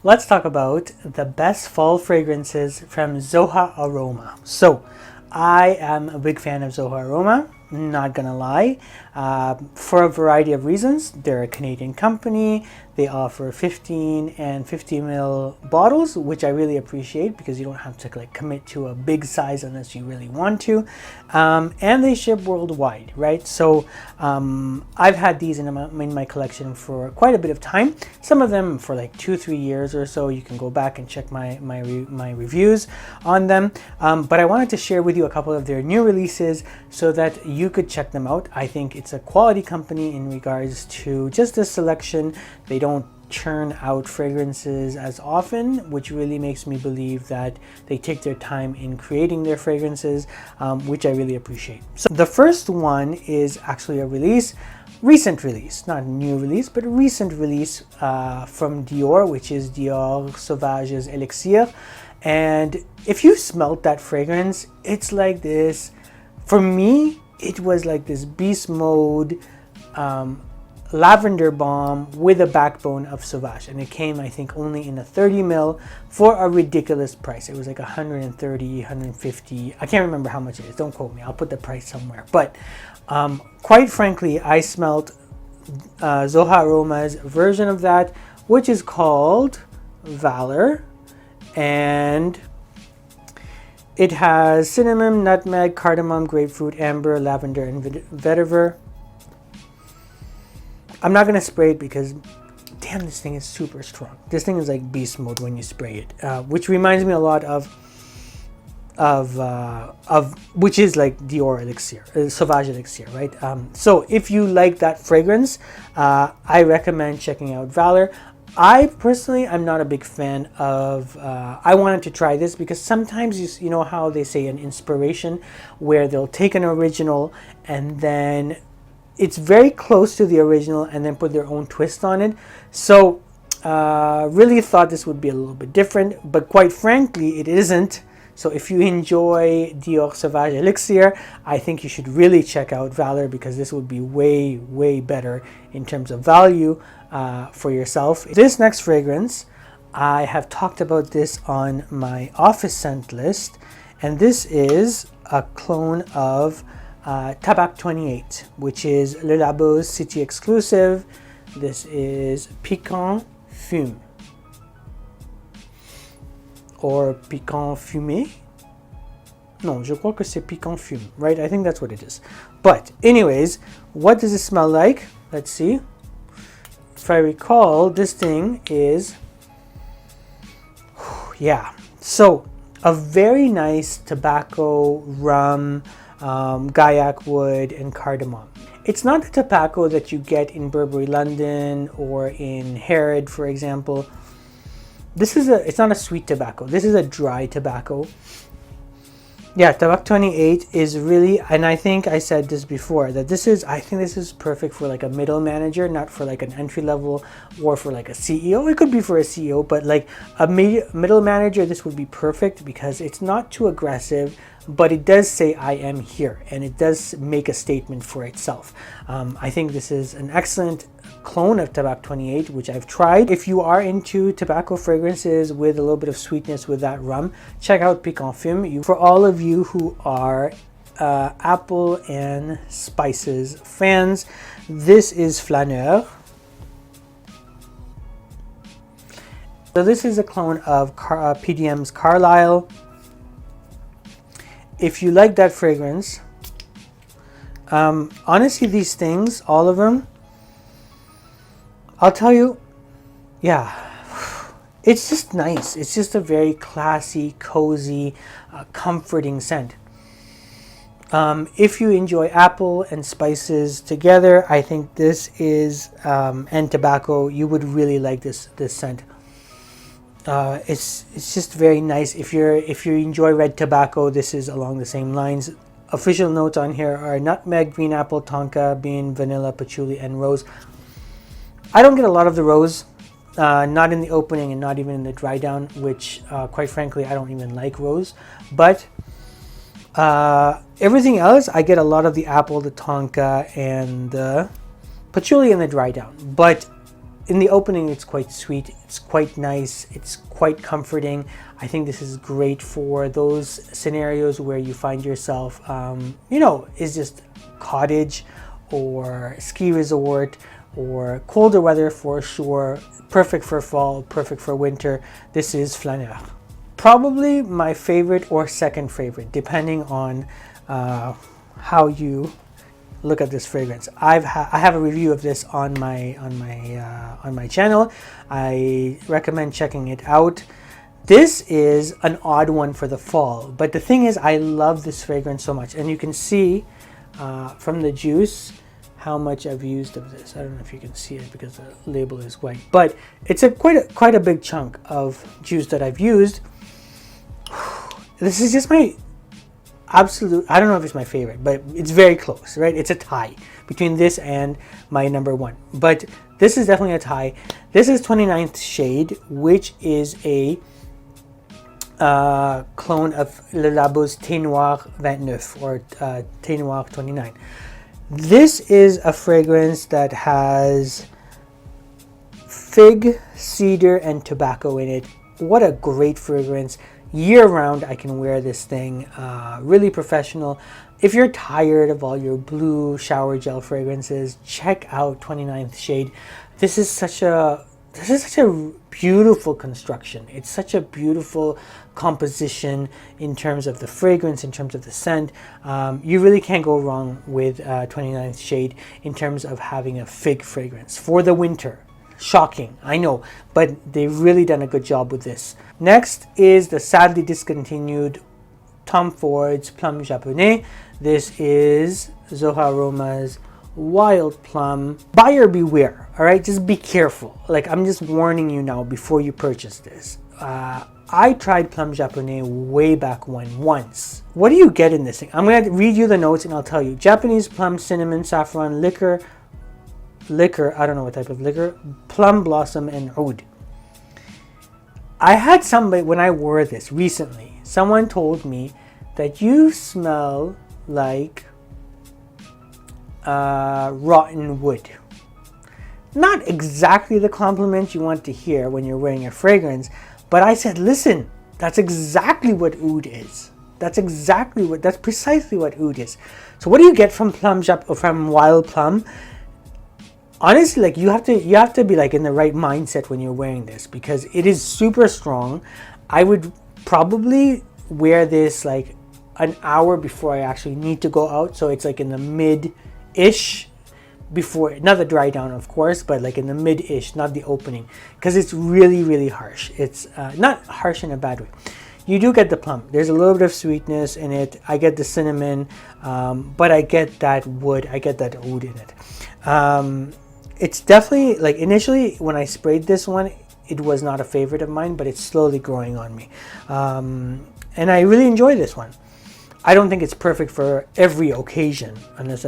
let's talk about the best fall fragrances from Zoha Aroma. So, I am a big fan of Zoha Aroma, not gonna lie, for a variety of reasons. They're a Canadian company. They offer 15 and 50 ml bottles, which I really appreciate because you don't have to like commit to a big size unless you really want to. And they ship worldwide, right? So I've had these in my collection for quite a bit of time. Some of them for like 2-3 years or so. You can go back and check my reviews on them. But I wanted to share with you a couple of their new releases so that you could check them out. I think it's a quality company in regards to just the selection. They don't churn out fragrances as often, which really makes me believe that they take their time in creating their fragrances, which I really appreciate. So the first one is actually a recent release, not a new release, but a recent release from Dior, which is Dior Sauvage's Elixir. And if you smelt that fragrance, it's like this. For me, it was like this beast mode lavender bomb with a backbone of Sauvage, and it came, I think, only in a 30 ml for a ridiculous price. It was like 130, 150. I can't remember how much it is. Don't quote me. I'll put the price somewhere. But quite frankly, I smelled Zoha Aroma's version of that, which is called Valor, and it has cinnamon, nutmeg, cardamom, grapefruit, amber, lavender, and vetiver. I'm not gonna spray it because, damn, this thing is super strong. This thing is like beast mode when you spray it, which reminds me a lot of which is like Dior Elixir, Sauvage Elixir, right? So if you like that fragrance, I recommend checking out Valor. I personally, I'm not a big fan of, I wanted to try this because sometimes you know how they say an inspiration where they'll take an original and then it's very close to the original and then put their own twist on it. So really thought this would be a little bit different, but quite frankly, it isn't. So if you enjoy Dior Sauvage Elixir, I think you should really check out Valor because this would be way, way better in terms of value for yourself. This next fragrance, I have talked about this on my office scent list, and this is a clone of Tabac 28, which is Le Labo's city exclusive. This is Piquant Fume or Piquant Fumé. Non, je crois que c'est Piquant Fume, right? I think that's what it is. But anyways, what does it smell like? Let's see. If I recall, this thing is, yeah. So a very nice tobacco, rum, Gaiac wood, and cardamom. It's not the tobacco that you get in Burberry London or in Harrod, for example. It's not a sweet tobacco. This is a dry tobacco. Yeah, Tabac 28 is really, and I think I said this before, that I think this is perfect for like a middle manager, not for like an entry level or for like a CEO. It could be for a CEO, but like a middle manager, this would be perfect because it's not too aggressive, but it does say I am here, and it does make a statement for itself. I think this is an excellent clone of Tabac 28, which I've tried. If you are into tobacco fragrances with a little bit of sweetness with that rum, check out Piquant Fume. For all of you who are apple and spices fans, this is Flanner. So this is a clone of PDM's Carlisle. If you like that fragrance, honestly, these things, all of them, I'll tell you, yeah, it's just nice. It's just a very classy, cozy, comforting scent. If you enjoy apple and spices together, I think this is, and tobacco, you would really like this scent. It's just very nice. If you enjoy red tobacco, this is along the same lines. Official notes on here are nutmeg, green apple, tonka bean, vanilla, patchouli, and rose. I don't get a lot of the rose, not in the opening and not even in the dry down, which quite frankly I don't even like rose. But everything else, I get a lot of the apple, the tonka, and the patchouli in the dry down. But in the opening, it's quite sweet. It's quite nice. It's quite comforting. I think this is great for those scenarios where you find yourself, is just cottage or ski resort or colder weather for sure. Perfect for fall, perfect for winter. This is Flanner. Probably my favorite or second favorite, depending on how you look at this fragrance. I have a review of this on my channel. I recommend checking it out. This is an odd one for the fall, but the thing is, I love this fragrance so much, and you can see from the juice how much I've used of this. I don't know if you can see it because the label is white, but it's quite a big chunk of juice that I've used. This is just my absolute, I don't know if it's my favorite, but it's very close, right? It's a tie between this and my number one, but this is definitely a tie. This is 29th shade, which is a clone of Le Labo's Thé Noir 29 or Thé Noir 29. This is a fragrance that has fig, cedar, and tobacco in it. What a great fragrance. Year round, I can wear this thing. Really professional. If you're tired of all your blue shower gel fragrances, check out 29th shade. This is such a beautiful construction. It's such a beautiful composition in terms of the fragrance, in terms of the scent. You really can't go wrong with 29th shade in terms of having a fig fragrance for the winter. Shocking, I know, but they've really done a good job with this. Next is the sadly discontinued Tom Ford's Plum Japonais. This is Zoha Aroma's Wild Plum. Buyer beware, all right? Just be careful. Like, I'm just warning you now before you purchase this. I tried Plum Japonais way back when, once. What do you get in this thing? I'm going to read you the notes and I'll tell you. Japanese plum, cinnamon, saffron, liquor, I don't know what type of liquor, plum blossom, and oud. I had somebody, when I wore this recently, someone told me that you smell like rotten wood. Not exactly the compliment you want to hear when you're wearing a fragrance, but I said, listen, that's exactly what oud is. That's precisely what oud is. So what do you get from from Wild Plum? Honestly, like, you have to be like in the right mindset when you're wearing this, because it is super strong. I would probably wear this like an hour before I actually need to go out, so it's like in the mid-ish, before, not the dry down of course, but like in the mid-ish, not the opening, because it's really, really harsh. It's not harsh in a bad way. You do get the plum. There's a little bit of sweetness in it. I get the cinnamon, but I get that wood. I get that oud in it. It's definitely, like, initially when I sprayed this one, it was not a favorite of mine, but it's slowly growing on me. And I really enjoy this one. I don't think it's perfect for every occasion, unless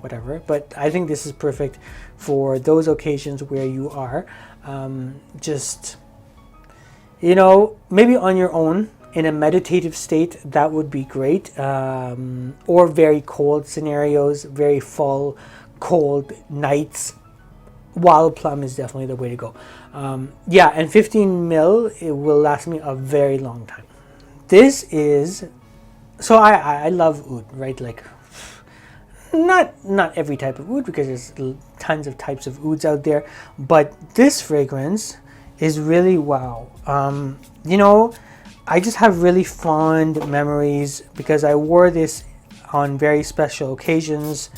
whatever, but I think this is perfect for those occasions where you are just, maybe on your own in a meditative state. That would be great. Or very cold scenarios, very fall, cold nights. Wild Plum is definitely the way to go. And 15 mil, it will last me a very long time. This is, so I love oud, right? Like, not every type of oud, because there's tons of types of ouds out there, but this fragrance is really wow. I just have really fond memories because I wore this on very special occasions.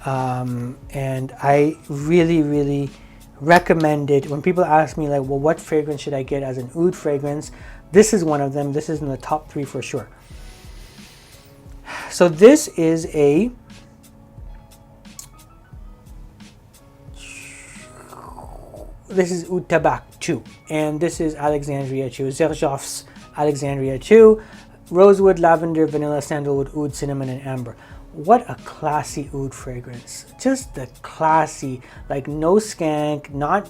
And I really, really recommend it. When people ask me, like, well, what fragrance should I get as an oud fragrance? This is one of them. This is in the top 3 for sure. So this is oud Tabac 2, and this is Alexandria 2, Xerjoff's Alexandria 2, rosewood, lavender, vanilla, sandalwood, oud, cinnamon, and amber. What a classy oud fragrance. Just the classy, like, no skank, not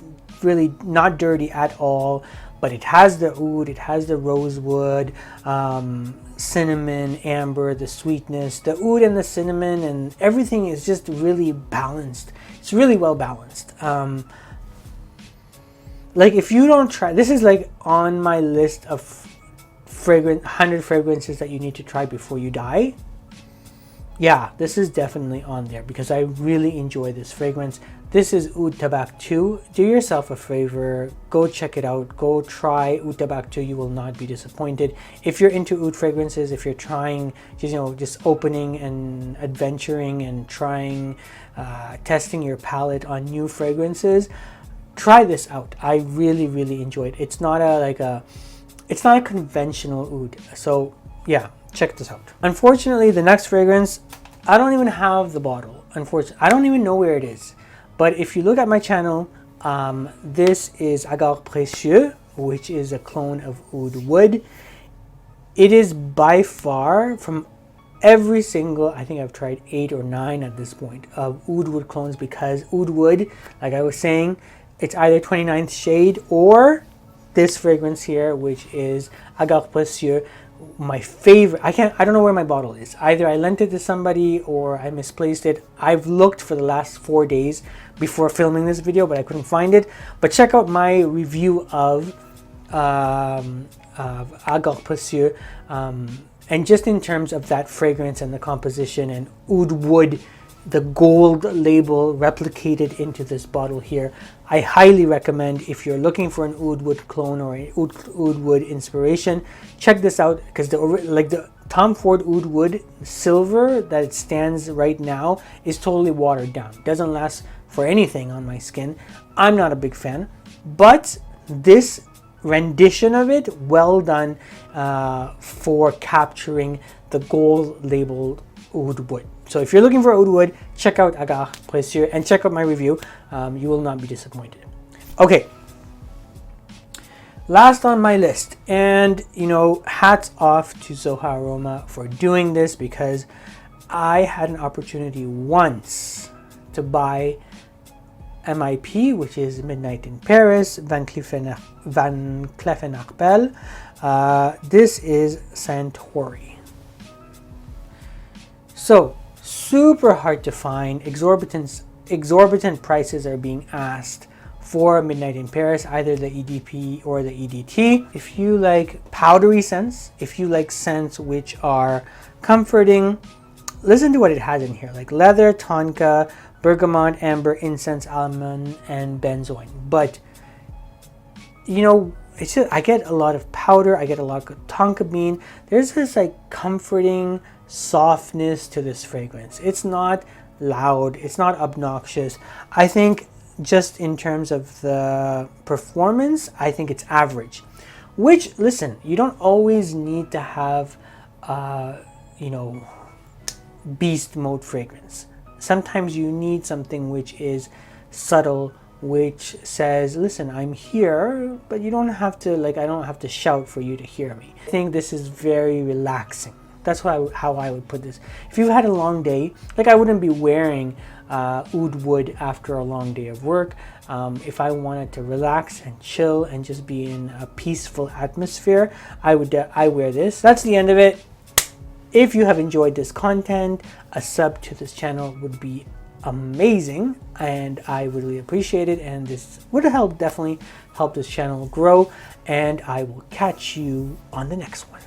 dirty at all, but it has the oud, it has the rosewood, cinnamon, amber, the sweetness, the oud and the cinnamon, and everything is just really balanced. It's really well balanced. Like if you don't try, this is like on my list of 100 fragrances that you need to try before you die. Yeah, this is definitely on there because I really enjoy this fragrance. This is Oud Tabac 2. Do yourself a favor, go check it out. Go try Oud Tabac 2. You will not be disappointed. If you're into oud fragrances, if you're trying, just opening and adventuring and trying, testing your palette on new fragrances, try this out. I really, really enjoyed it. It's not a conventional oud. So yeah, check this out. Unfortunately, the next fragrance, I don't even have the bottle. Unfortunately, I don't even know where it is. But if you look at my channel, this is Agave Précieux, which is a clone of Oudwood. It is by far, from every single, I think I've tried 8 or 9 at this point, of Oudwood clones, because Oudwood, like I was saying, it's either 29th shade or this fragrance here, which is Agave Précieux. My favorite. I don't know where my bottle is. Either I lent it to somebody or I misplaced it. I've looked for the last 4 days before filming this video, but I couldn't find it. But check out my review of Agave Précieux, and just in terms of that fragrance and the composition and Oudwood, the gold label replicated into this bottle here. I highly recommend, if you're looking for an Oudwood clone or an Oudwood inspiration, check this out, because the Tom Ford Oudwood silver that it stands right now is totally watered down. Doesn't last for anything on my skin. I'm not a big fan, but this rendition of it, well done for capturing the gold labeled Oudwood. So if you're looking for Oudwood, check out Agave Précieux and check out my review. You will not be disappointed. Okay, last on my list, and hats off to Zoha Aroma for doing this, because I had an opportunity once to buy MIP, which is Midnight in Paris, Van Cleef & Arpels. This is Santori. So super hard to find. Exorbitant prices are being asked for Midnight in Paris, either the EDP or the EDT. If you like powdery scents, if you like scents which are comforting, listen to what it has in here, like leather, tonka, bergamot, amber, incense, almond, and benzoin. But it's just, I get a lot of powder, I get a lot of tonka bean. There's this like comforting softness to this fragrance. It's not loud, it's not obnoxious. I think just in terms of the performance, I think it's average. Which, listen, you don't always need to have beast mode fragrance. Sometimes you need something which is subtle, which says, listen, I'm here, but you don't have to, I don't have to shout for you to hear me. I think this is very relaxing. That's how I would put this. If you've had a long day, I wouldn't be wearing Oudwood after a long day of work. If I wanted to relax and chill and just be in a peaceful atmosphere, I wear this. That's the end of it. If you have enjoyed this content, a sub to this channel would be amazing, and I would really appreciate it, and this would definitely help this channel grow, and I will catch you on the next one.